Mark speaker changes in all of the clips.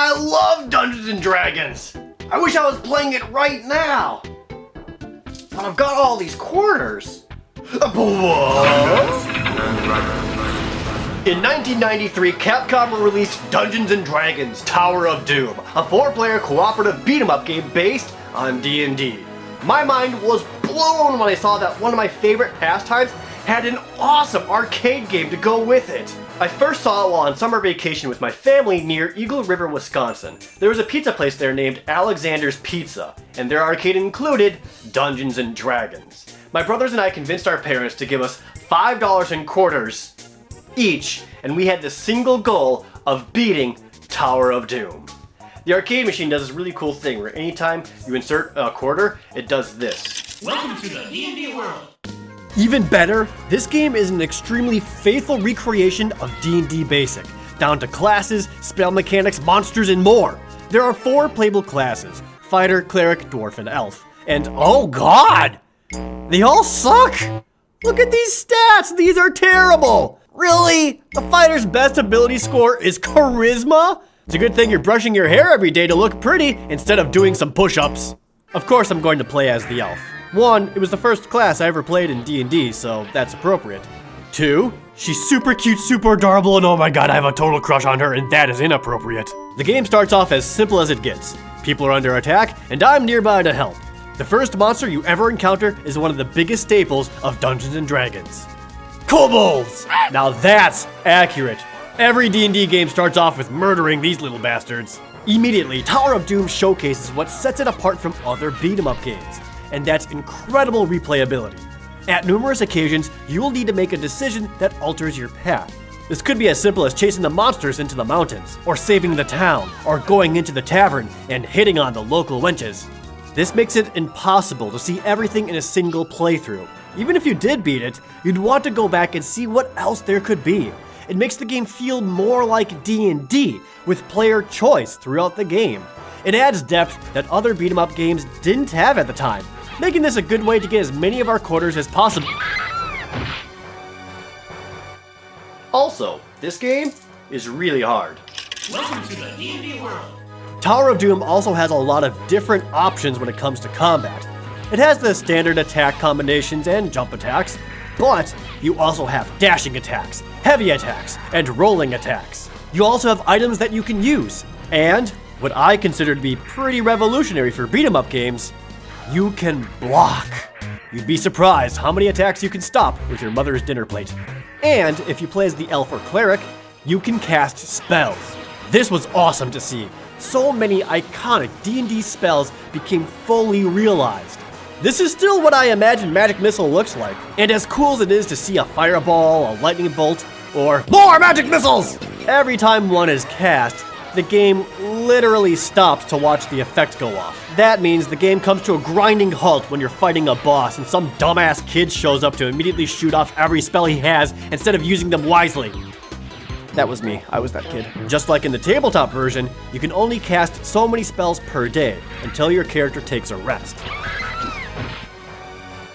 Speaker 1: I love Dungeons and Dragons! I wish I was playing it right now! But I've got all these quarters! In 1993, Capcom released Dungeons & Dragons Tower of Doom, a 4-player cooperative beat-em-up game based on D&D. My mind was blown when I saw that one of my favorite pastimes had an awesome arcade game to go with it. I first saw it while on summer vacation with my family near Eagle River, Wisconsin. There was a pizza place there named Alexander's Pizza, and their arcade included Dungeons & Dragons. My brothers and I convinced our parents to give us $5 in quarters each, and we had the single goal of beating Tower of Doom. The arcade machine does this really cool thing where anytime you insert a quarter, it does this.
Speaker 2: Welcome to the D&D world.
Speaker 1: Even better, this game is an extremely faithful recreation of D&D Basic, down to classes, spell mechanics, monsters, and more. There are 4 playable classes: Fighter, Cleric, Dwarf, and Elf. And oh god! They all suck! Look at these stats! These are terrible! Really? The fighter's best ability score is Charisma? It's a good thing you're brushing your hair every day to look pretty instead of doing some push-ups. Of course I'm going to play as the elf. 1, it was the first class I ever played in D&D, so that's appropriate. 2, she's super cute, super adorable, and oh my god, I have a total crush on her, and that is inappropriate. The game starts off as simple as it gets. People are under attack, and I'm nearby to help. The first monster you ever encounter is one of the biggest staples of Dungeons & Dragons. Kobolds! Now that's accurate. Every D&D game starts off with murdering these little bastards. Immediately, Tower of Doom showcases what sets it apart from other beat-em-up games, and that's incredible replayability. At numerous occasions, you will need to make a decision that alters your path. This could be as simple as chasing the monsters into the mountains, or saving the town, or going into the tavern and hitting on the local wenches. This makes it impossible to see everything in a single playthrough. Even if you did beat it, you'd want to go back and see what else there could be. It makes the game feel more like D&D, with player choice throughout the game. It adds depth that other beat-em-up games didn't have at the time, making this a good way to get as many of our quarters as possible. Also, this game is really hard.
Speaker 2: Welcome to the D&D world.
Speaker 1: Tower of Doom also has a lot of different options when it comes to combat. It has the standard attack combinations and jump attacks, but you also have dashing attacks, heavy attacks, and rolling attacks. You also have items that you can use, and what I consider to be pretty revolutionary for beat-em-up games, you can block. You'd be surprised how many attacks you can stop with your mother's dinner plate. And if you play as the elf or cleric, you can cast spells. This was awesome to see. So many iconic D&D spells became fully realized. This is still what I imagine Magic Missile looks like, and as cool as it is to see a fireball, a lightning bolt, or more magic missiles! Every time one is cast, the game literally stops to watch the effect go off. That means the game comes to a grinding halt when you're fighting a boss and some dumbass kid shows up to immediately shoot off every spell he has instead of using them wisely. That was me. I was that kid. Just like in the tabletop version, you can only cast so many spells per day until your character takes a rest.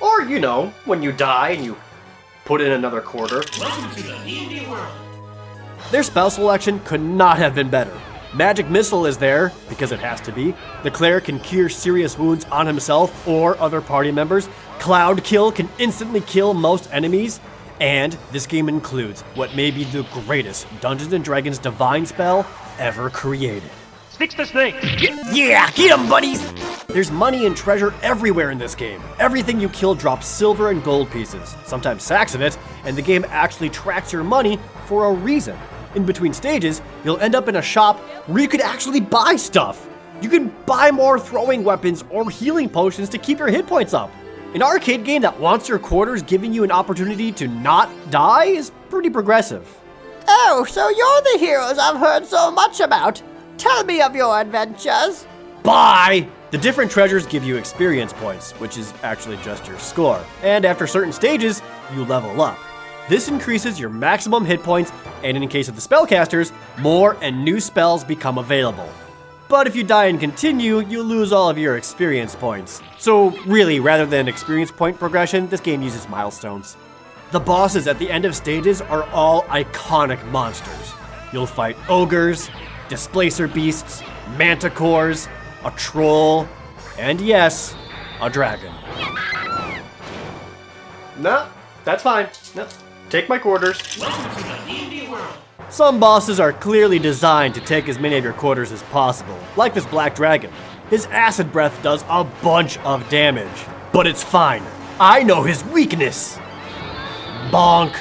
Speaker 1: Or, you know, when you die and you put in another quarter.
Speaker 2: Welcome to the D&D world.
Speaker 1: Their spell selection could not have been better. Magic Missile is there, because it has to be. The cleric can cure serious wounds on himself or other party members. Cloud Kill can instantly kill most enemies. And this game includes what may be the greatest Dungeons & Dragons divine spell ever created.
Speaker 2: Sticks to snake.
Speaker 1: Yeah, get 'em, buddies! There's money and treasure everywhere in this game. Everything you kill drops silver and gold pieces, sometimes sacks of it, and the game actually tracks your money for a reason. In between stages, you'll end up in a shop where you could actually buy stuff. You can buy more throwing weapons or healing potions to keep your hit points up. An arcade game that wants your quarters giving you an opportunity to not die is pretty progressive.
Speaker 3: Oh, so you're the heroes I've heard so much about. Tell me of your adventures.
Speaker 1: Bye! The different treasures give you experience points, which is actually just your score. And after certain stages, you level up. This increases your maximum hit points, and in case of the spellcasters, more and new spells become available. But if you die and continue, you lose all of your experience points. So really, rather than experience point progression, this game uses milestones. The bosses at the end of stages are all iconic monsters. You'll fight ogres, displacer beasts, manticores, a troll, and yes, a dragon. No, that's fine. No, take my quarters.
Speaker 2: Welcome to the D&D world.
Speaker 1: Some bosses are clearly designed to take as many of your quarters as possible, like this black dragon. His acid breath does a bunch of damage, but it's fine. I know his weakness. Bonk.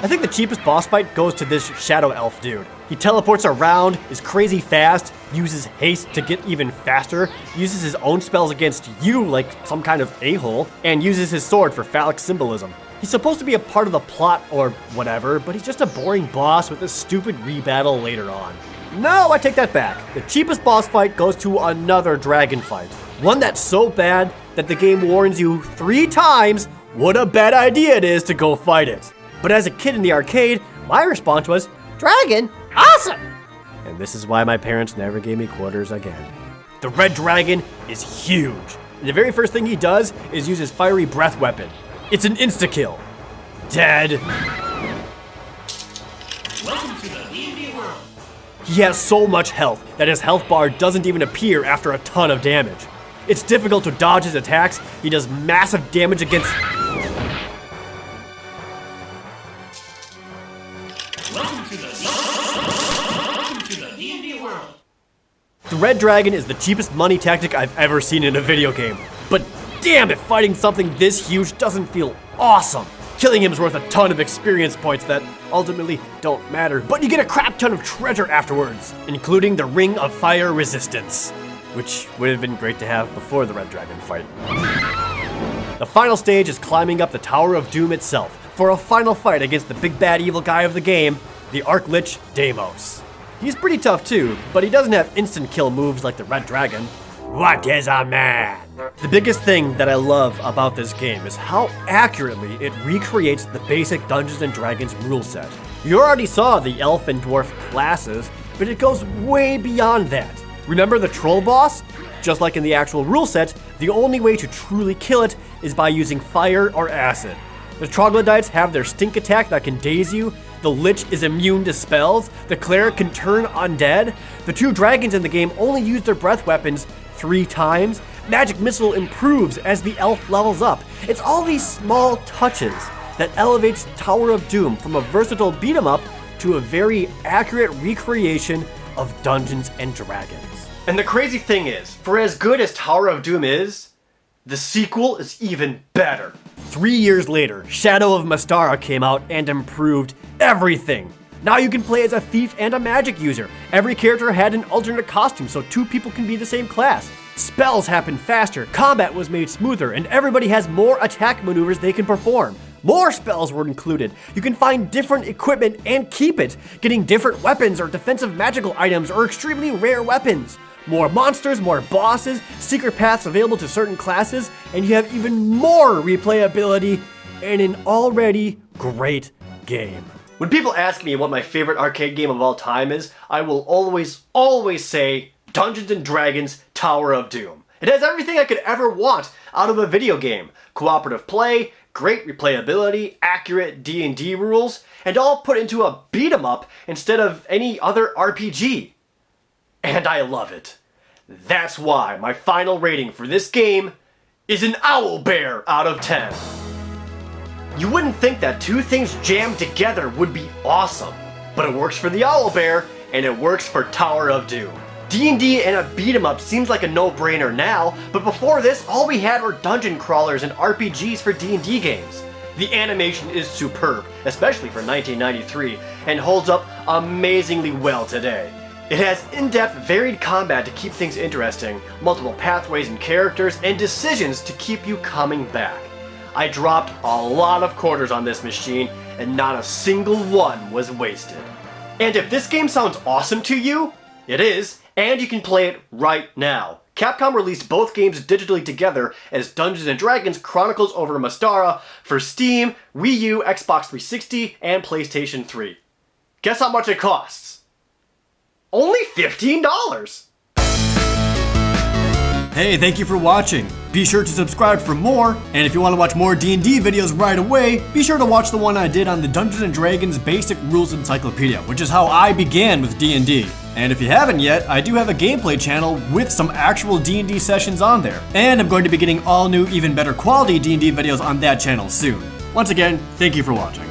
Speaker 1: I think the cheapest boss fight goes to this shadow elf dude. He teleports around, is crazy fast, uses haste to get even faster, uses his own spells against you like some kind of a-hole, and uses his sword for phallic symbolism. He's supposed to be a part of the plot or whatever, but he's just a boring boss with a stupid rebattle later on. No, I take that back. The cheapest boss fight goes to another dragon fight. One that's so bad that the game warns you 3 times what a bad idea it is to go fight it. But as a kid in the arcade, my response was, "Dragon? Awesome!" And this is why my parents never gave me quarters again. The red dragon is huge. And the very first thing he does is use his fiery breath weapon. It's an insta-kill. Dead.
Speaker 2: Welcome to the D&D world.
Speaker 1: He has so much health that his health bar doesn't even appear after a ton of damage. It's difficult to dodge his attacks. He does massive damage against...
Speaker 2: Welcome to the D&D world.
Speaker 1: The red dragon is the cheapest money tactic I've ever seen in a video game. But damn if fighting something this huge doesn't feel awesome. Killing him is worth a ton of experience points that ultimately don't matter, but you get a crap ton of treasure afterwards, including the Ring of Fire Resistance, which would have been great to have before the red dragon fight. The final stage is climbing up the Tower of Doom itself for a final fight against the big bad evil guy of the game, the Archlich Deimos. He's pretty tough too, but he doesn't have instant kill moves like the red dragon. What is a man? The biggest thing that I love about this game is how accurately it recreates the basic Dungeons & Dragons rule set. You already saw the elf and dwarf classes, but it goes way beyond that. Remember the troll boss? Just like in the actual rule set, the only way to truly kill it is by using fire or acid. The troglodytes have their stink attack that can daze you, the lich is immune to spells, the cleric can turn undead, the 2 dragons in the game only use their breath weapons 3 times, magic missile improves as the elf levels up. It's all these small touches that elevates Tower of Doom from a versatile beat 'em up to a very accurate recreation of Dungeons & Dragons. And the crazy thing is, for as good as Tower of Doom is, the sequel is even better. 3 years later, Shadow of Mystara came out and improved everything. Now you can play as a thief and a magic user. Every character had an alternate costume so 2 people can be the same class. Spells happen faster, combat was made smoother, and everybody has more attack maneuvers they can perform. More spells were included. You can find different equipment and keep it, getting different weapons or defensive magical items or extremely rare weapons. More monsters, more bosses, secret paths available to certain classes, and you have even more replayability in an already great game. When people ask me what my favorite arcade game of all time is, I will always say Dungeons & Dragons Tower of Doom. It has everything I could ever want out of a video game. Cooperative play, great replayability, accurate D&D rules, and all put into a beat 'em up instead of any other RPG. And I love it. That's why my final rating for this game is an owlbear out of 10. You wouldn't think that 2 things jammed together would be awesome, but it works for the owlbear, and it works for Tower of Doom. D&D and a beat 'em up seems like a no-brainer now, but before this, all we had were dungeon crawlers and RPGs for D&D games. The animation is superb, especially for 1993, and holds up amazingly well today. It has in-depth, varied combat to keep things interesting, multiple pathways and characters, and decisions to keep you coming back. I dropped a lot of quarters on this machine, and not a single one was wasted. And if this game sounds awesome to you, it is, and you can play it right now. Capcom released both games digitally together as Dungeons & Dragons Chronicles over Mystara for Steam, Wii U, Xbox 360, and PlayStation 3. Guess how much it costs? Only $15! Hey, thank you for watching. Be sure to subscribe for more, and if you want to watch more D&D videos right away, be sure to watch the one I did on the Dungeons & Dragons Basic Rules Encyclopedia, which is how I began with D&D. And if you haven't yet, I do have a gameplay channel with some actual D&D sessions on there. And I'm going to be getting all new, even better quality D&D videos on that channel soon. Once again, thank you for watching.